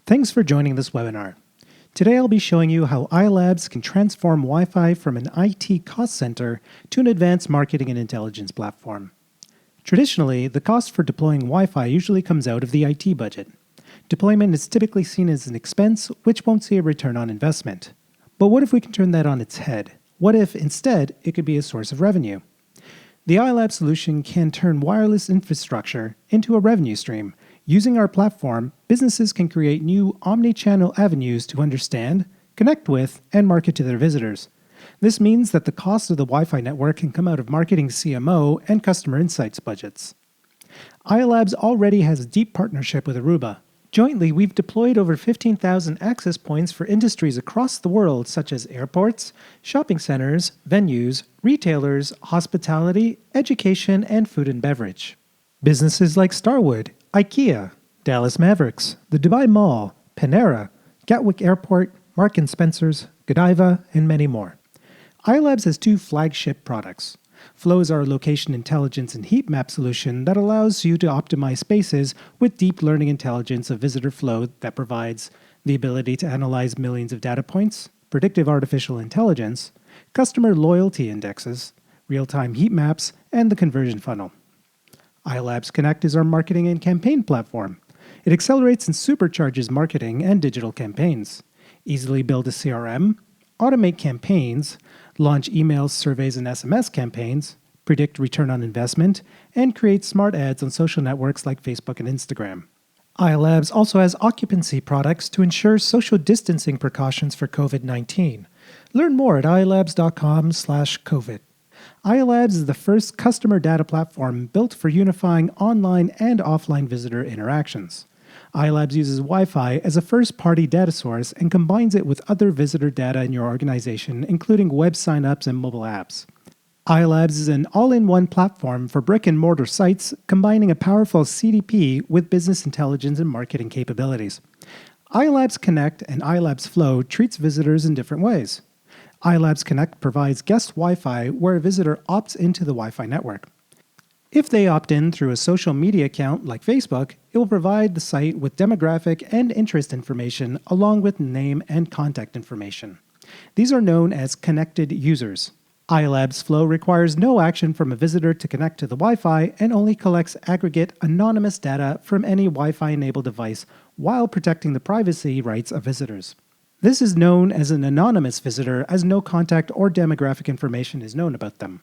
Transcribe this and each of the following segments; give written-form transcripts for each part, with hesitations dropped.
Thanks for joining this webinar. Today I'll be showing you how iLabs can transform Wi-Fi from an IT cost center to an advanced marketing and intelligence platform. Traditionally, the cost for deploying Wi-Fi usually comes out of the IT budget. Deployment is typically seen as an expense which won't see a return on investment. But what if we can turn that on its head? What if, instead, it could be a source of revenue? The iLabs solution can turn wireless infrastructure into a revenue stream. Using our platform, businesses can create new omni-channel avenues to understand, connect with, and market to their visitors. This means that the cost of the Wi-Fi network can come out of marketing CMO and customer insights budgets. iLabs already has a deep partnership with Aruba. Jointly, we've deployed over 15,000 access points for industries across the world such as airports, shopping centers, venues, retailers, hospitality, education, and food and beverage. Businesses like Starwood, IKEA, Dallas Mavericks, the Dubai Mall, Panera, Gatwick Airport, Mark & Spencer's, Godiva, and many more. iLabs has two flagship products. Flow is our location intelligence and heat map solution that allows you to optimize spaces with deep learning intelligence of visitor flow that provides the ability to analyze millions of data points, predictive artificial intelligence, customer loyalty indexes, real-time heat maps, and the conversion funnel. iLabs Connect is our marketing and campaign platform. It accelerates and supercharges marketing and digital campaigns. Easily build a CRM, automate campaigns, launch emails, surveys, and SMS campaigns, predict return on investment, and create smart ads on social networks like Facebook and Instagram. iLabs also has occupancy products to ensure social distancing precautions for COVID-19. Learn more at ilabs.com/COVID. iLabs is the first customer data platform built for unifying online and offline visitor interactions. iLabs uses Wi-Fi as a first-party data source and combines it with other visitor data in your organization, including web signups and mobile apps. iLabs is an all-in-one platform for brick-and-mortar sites, combining a powerful CDP with business intelligence and marketing capabilities. iLabs Connect and iLabs Flow treats visitors in different ways. iLabs Connect provides guest Wi-Fi where a visitor opts into the Wi-Fi network. If they opt in through a social media account like Facebook, it will provide the site with demographic and interest information along with name and contact information. These are known as connected users. iLabs Flow requires no action from a visitor to connect to the Wi-Fi and only collects aggregate anonymous data from any Wi-Fi-enabled device while protecting the privacy rights of visitors. This is known as an anonymous visitor as no contact or demographic information is known about them.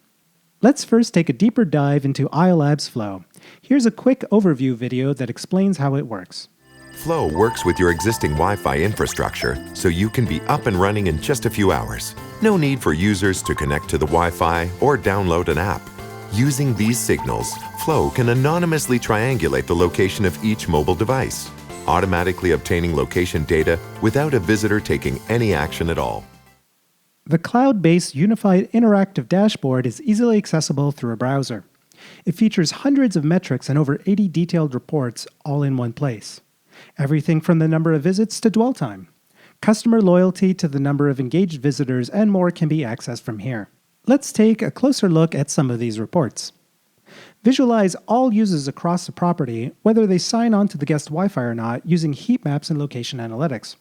Let's first take a deeper dive into iLabs Flow. Here's a quick overview video that explains how it works. Flow works with your existing Wi-Fi infrastructure, so you can be up and running in just a few hours. No need for users to connect to the Wi-Fi or download an app. Using these signals, Flow can anonymously triangulate the location of each mobile device, automatically obtaining location data without a visitor taking any action at all. The cloud-based unified interactive dashboard is easily accessible through a browser. It features hundreds of metrics and over 80 detailed reports all in one place. Everything from the number of visits to dwell time. Customer loyalty to the number of engaged visitors and more can be accessed from here. Let's take a closer look at some of these reports. Visualize all users across the property, whether they sign on to the guest Wi-Fi or not, using heat maps and location analytics.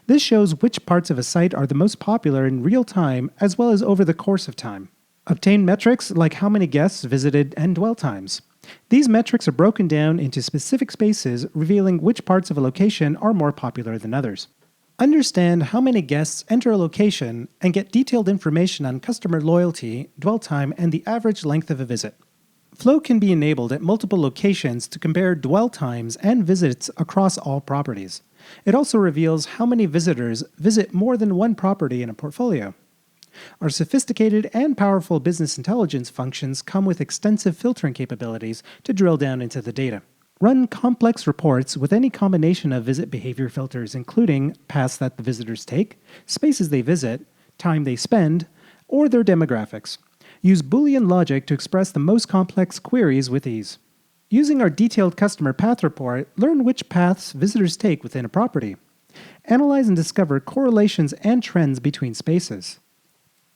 This shows which parts of a site are the most popular in real time as well as over the course of time. Obtain metrics like how many guests visited and dwell times. These metrics are broken down into specific spaces, revealing which parts of a location are more popular than others. Understand how many guests enter a location and get detailed information on customer loyalty, dwell time, and the average length of a visit. Flow can be enabled at multiple locations to compare dwell times and visits across all properties. It also reveals how many visitors visit more than one property in a portfolio. Our sophisticated and powerful business intelligence functions come with extensive filtering capabilities to drill down into the data. Run complex reports with any combination of visit behavior filters, including paths that the visitors take, spaces they visit, time they spend, or their demographics. Use Boolean logic to express the most complex queries with ease. Using our detailed customer path report, learn which paths visitors take within a property. Analyze and discover correlations and trends between spaces.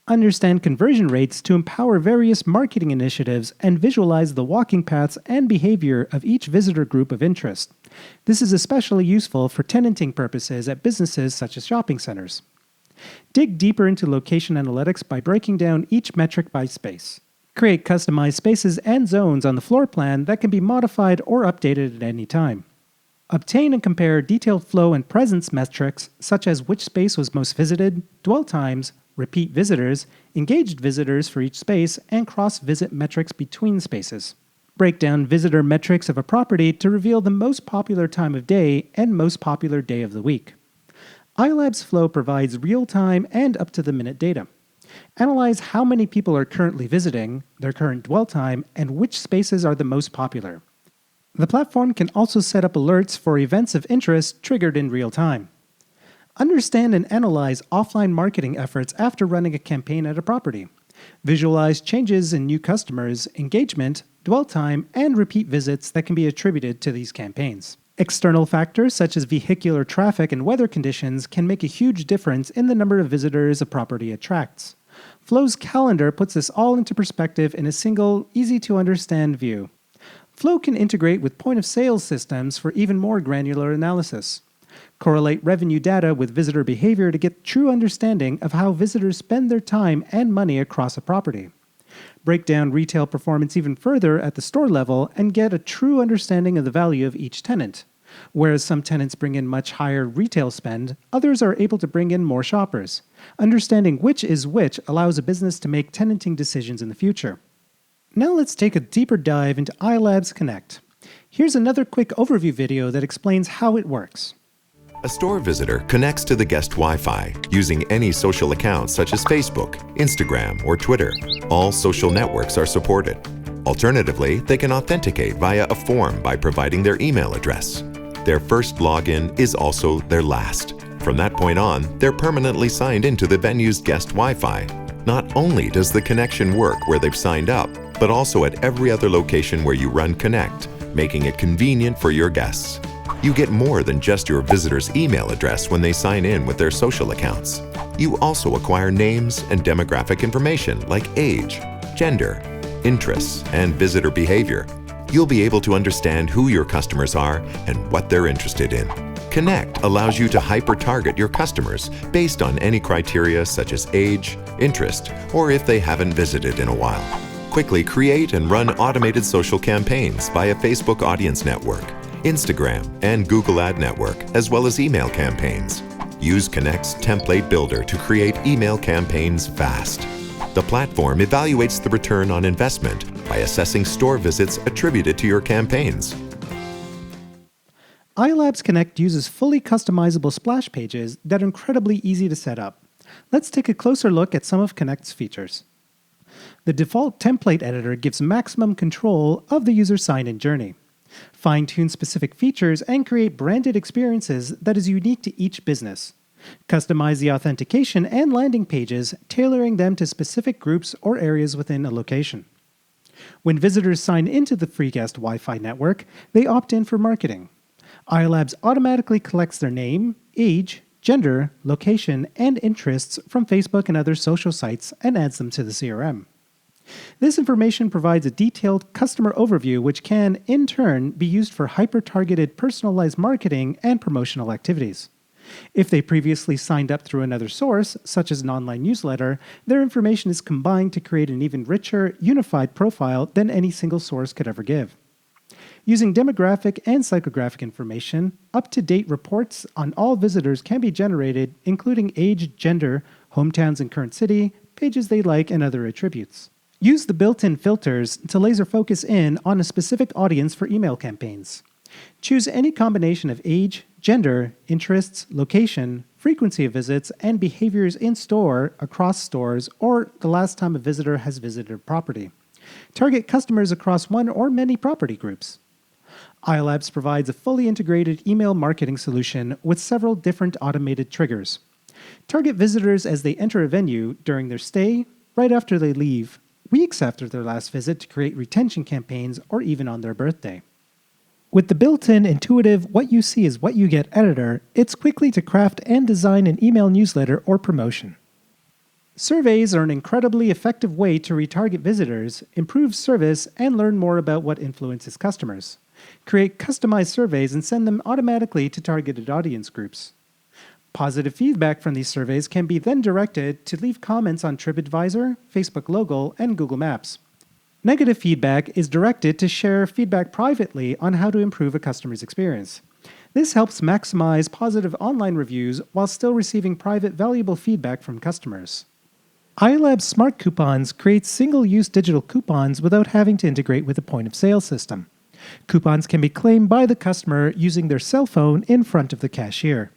Understand conversion rates to empower various marketing initiatives and visualize the walking paths and behavior of each visitor group of interest. This is especially useful for tenanting purposes at businesses such as shopping centers. Dig deeper into location analytics by breaking down each metric by space. Create customized spaces and zones on the floor plan that can be modified or updated at any time. Obtain and compare detailed flow and presence metrics such as which space was most visited, dwell times, repeat visitors, engaged visitors for each space, and cross-visit metrics between spaces. Break down visitor metrics of a property to reveal the most popular time of day and most popular day of the week. iLabs Flow provides real-time and up-to-the-minute data. Analyze how many people are currently visiting, their current dwell time, and which spaces are the most popular. The platform can also set up alerts for events of interest triggered in real time. Understand and analyze offline marketing efforts after running a campaign at a property. Visualize changes in new customers, engagement, dwell time, and repeat visits that can be attributed to these campaigns. External factors such as vehicular traffic and weather conditions can make a huge difference in the number of visitors a property attracts. Flow's calendar puts this all into perspective in a single, easy-to-understand view. Flow can integrate with point-of-sale systems for even more granular analysis. Correlate revenue data with visitor behavior to get true understanding of how visitors spend their time and money across a property. Break down retail performance even further at the store level and get a true understanding of the value of each tenant. Whereas some tenants bring in much higher retail spend, others are able to bring in more shoppers. Understanding which is which allows a business to make tenanting decisions in the future. Now let's take a deeper dive into iLabs Connect. Here's another quick overview video that explains how it works. A store visitor connects to the guest Wi-Fi using any social account such as Facebook, Instagram, or Twitter. All social networks are supported. Alternatively, they can authenticate via a form by providing their email address. Their first login is also their last. From that point on, they're permanently signed into the venue's guest Wi-Fi. Not only does the connection work where they've signed up, but also at every other location where you run Connect, making it convenient for your guests. You get more than just your visitor's email address when they sign in with their social accounts. You also acquire names and demographic information like age, gender, interests, and visitor behavior. You'll be able to understand who your customers are and what they're interested in. Connect allows you to hyper-target your customers based on any criteria such as age, interest, or if they haven't visited in a while. Quickly create and run automated social campaigns via Facebook Audience Network, Instagram, and Google Ad Network, as well as email campaigns. Use Connect's template builder to create email campaigns fast. The platform evaluates the return on investment by assessing store visits attributed to your campaigns. iLabs Connect uses fully customizable splash pages that are incredibly easy to set up. Let's take a closer look at some of Connect's features. The default template editor gives maximum control of the user sign-in journey. Fine-tune specific features and create branded experiences that is unique to each business. Customize the authentication and landing pages, tailoring them to specific groups or areas within a location. When visitors sign into the free guest Wi-Fi network, they opt in for marketing. iLabs automatically collects their name, age, gender, location, and interests from Facebook and other social sites and adds them to the CRM. This information provides a detailed customer overview which can, in turn, be used for hyper-targeted personalized marketing and promotional activities. If they previously signed up through another source, such as an online newsletter, their information is combined to create an even richer, unified profile than any single source could ever give. Using demographic and psychographic information, up-to-date reports on all visitors can be generated, including age, gender, hometowns and current city, pages they like, and other attributes. Use the built-in filters to laser focus in on a specific audience for email campaigns. Choose any combination of age, gender, interests, location, frequency of visits, and behaviors in-store, across stores, or the last time a visitor has visited a property. Target customers across one or many property groups. iLabs provides a fully integrated email marketing solution with several different automated triggers. Target visitors as they enter a venue, during their stay, right after they leave, weeks after their last visit to create retention campaigns, or even on their birthday. With the built-in intuitive What You See is What You Get editor, it's quickly to craft and design an email newsletter or promotion. Surveys are an incredibly effective way to retarget visitors, improve service, and learn more about what influences customers. Create customized surveys and send them automatically to targeted audience groups. Positive feedback from these surveys can be then directed to leave comments on TripAdvisor, Facebook Local, and Google Maps. Negative feedback is directed to share feedback privately on how to improve a customer's experience. This helps maximize positive online reviews while still receiving private, valuable feedback from customers. iLabs Smart Coupons creates single-use digital coupons without having to integrate with a point-of-sale system. Coupons can be claimed by the customer using their cell phone in front of the cashier.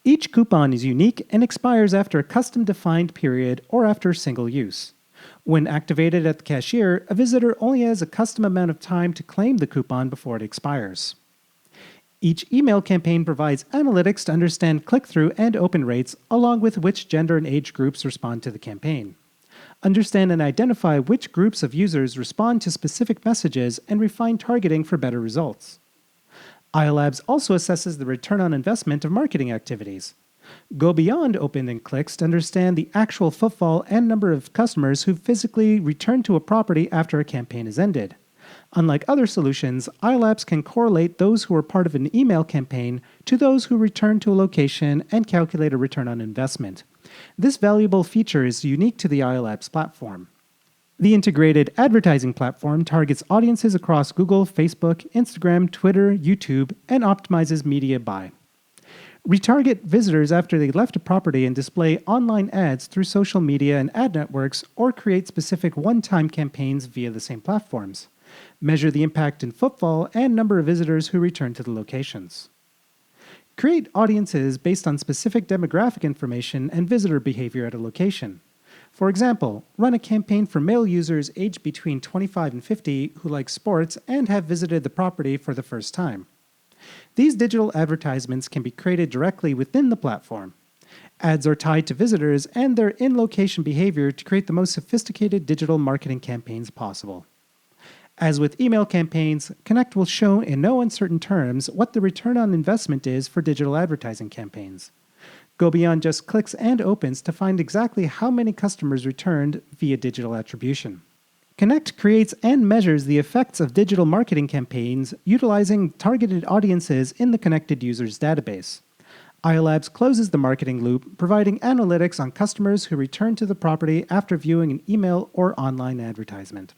Each coupon is unique and expires after a custom-defined period or after single use. When activated at the cashier, a visitor only has a custom amount of time to claim the coupon before it expires. Each email campaign provides analytics to understand click-through and open rates, along with which gender and age groups respond to the campaign. Understand and identify which groups of users respond to specific messages and refine targeting for better results. iLabs also assesses the return on investment of marketing activities. Go beyond open-end clicks to understand the actual footfall and number of customers who physically return to a property after a campaign is ended. Unlike other solutions, iLabs can correlate those who are part of an email campaign to those who return to a location and calculate a return on investment. This valuable feature is unique to the iLabs platform. The integrated advertising platform targets audiences across Google, Facebook, Instagram, Twitter, YouTube, and optimizes media buy. Retarget visitors after they left a property and display online ads through social media and ad networks, or create specific one-time campaigns via the same platforms. Measure the impact in footfall and number of visitors who return to the locations. Create audiences based on specific demographic information and visitor behavior at a location. For example, run a campaign for male users aged between 25 and 50 who like sports and have visited the property for the first time. These digital advertisements can be created directly within the platform. Ads are tied to visitors and their in-location behavior to create the most sophisticated digital marketing campaigns possible. As with email campaigns, Connect will show in no uncertain terms what the return on investment is for digital advertising campaigns. Go beyond just clicks and opens to find exactly how many customers returned via digital attribution. Connect creates and measures the effects of digital marketing campaigns utilizing targeted audiences in the connected users database. iLabs closes the marketing loop, providing analytics on customers who return to the property after viewing an email or online advertisement.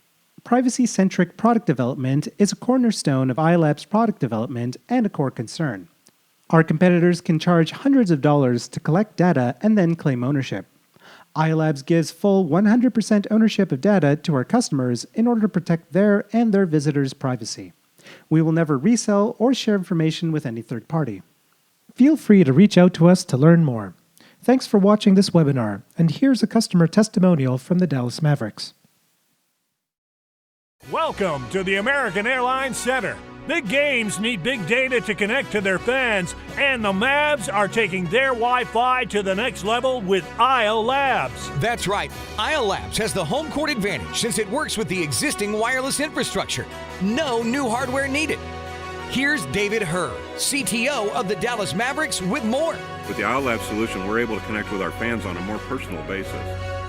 Privacy-centric product development is a cornerstone of iLabs product development and a core concern. Our competitors can charge hundreds of dollars to collect data and then claim ownership. iLabs gives full 100% ownership of data to our customers in order to protect their and their visitors' privacy. We will never resell or share information with any third party. Feel free to reach out to us to learn more. Thanks for watching this webinar, and here's a customer testimonial from the Dallas Mavericks. Welcome to the American Airlines Center. Big games need big data to connect to their fans, and the Mavs are taking their Wi-Fi to the next level with iLabs. That's right. iLabs has the home court advantage since it works with the existing wireless infrastructure. No new hardware needed. Here's David Herr, CTO of the Dallas Mavericks, with more. With the iLabs solution, we're able to connect with our fans on a more personal basis.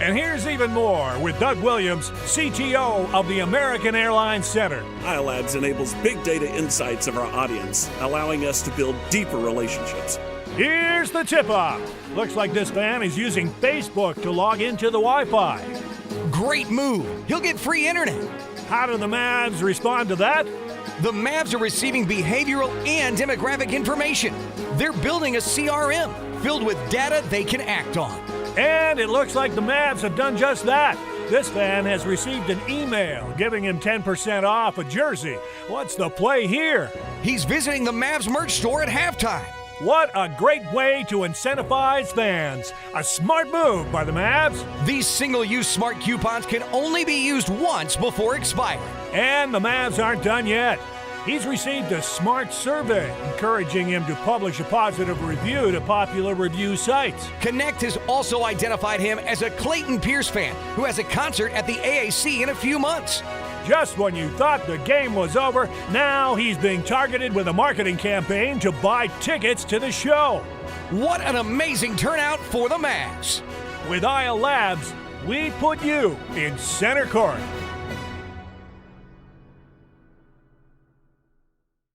And here's even more with Doug Williams, CTO of the American Airlines Center. iLabs enables big data insights of our audience, allowing us to build deeper relationships. Here's the tip-off. Looks like this fan is using Facebook to log into the Wi-Fi. Great move. He'll get free internet. How do the Mavs respond to that? The Mavs are receiving behavioral and demographic information. They're building a CRM filled with data they can act on. And it looks like the Mavs have done just that. This fan has received an email giving him 10% off a jersey. What's the play here? He's visiting the Mavs merch store at halftime. What a great way to incentivize fans. A smart move by the Mavs. These single-use smart coupons can only be used once before expiring. And the Mavs aren't done yet. He's received a smart survey encouraging him to publish a positive review to popular review sites. Connect has also identified him as a Clayton Pierce fan who has a concert at the AAC in a few months. Just when you thought the game was over, now he's being targeted with a marketing campaign to buy tickets to the show. What an amazing turnout for the Mavs. With iLabs, we put you in center court.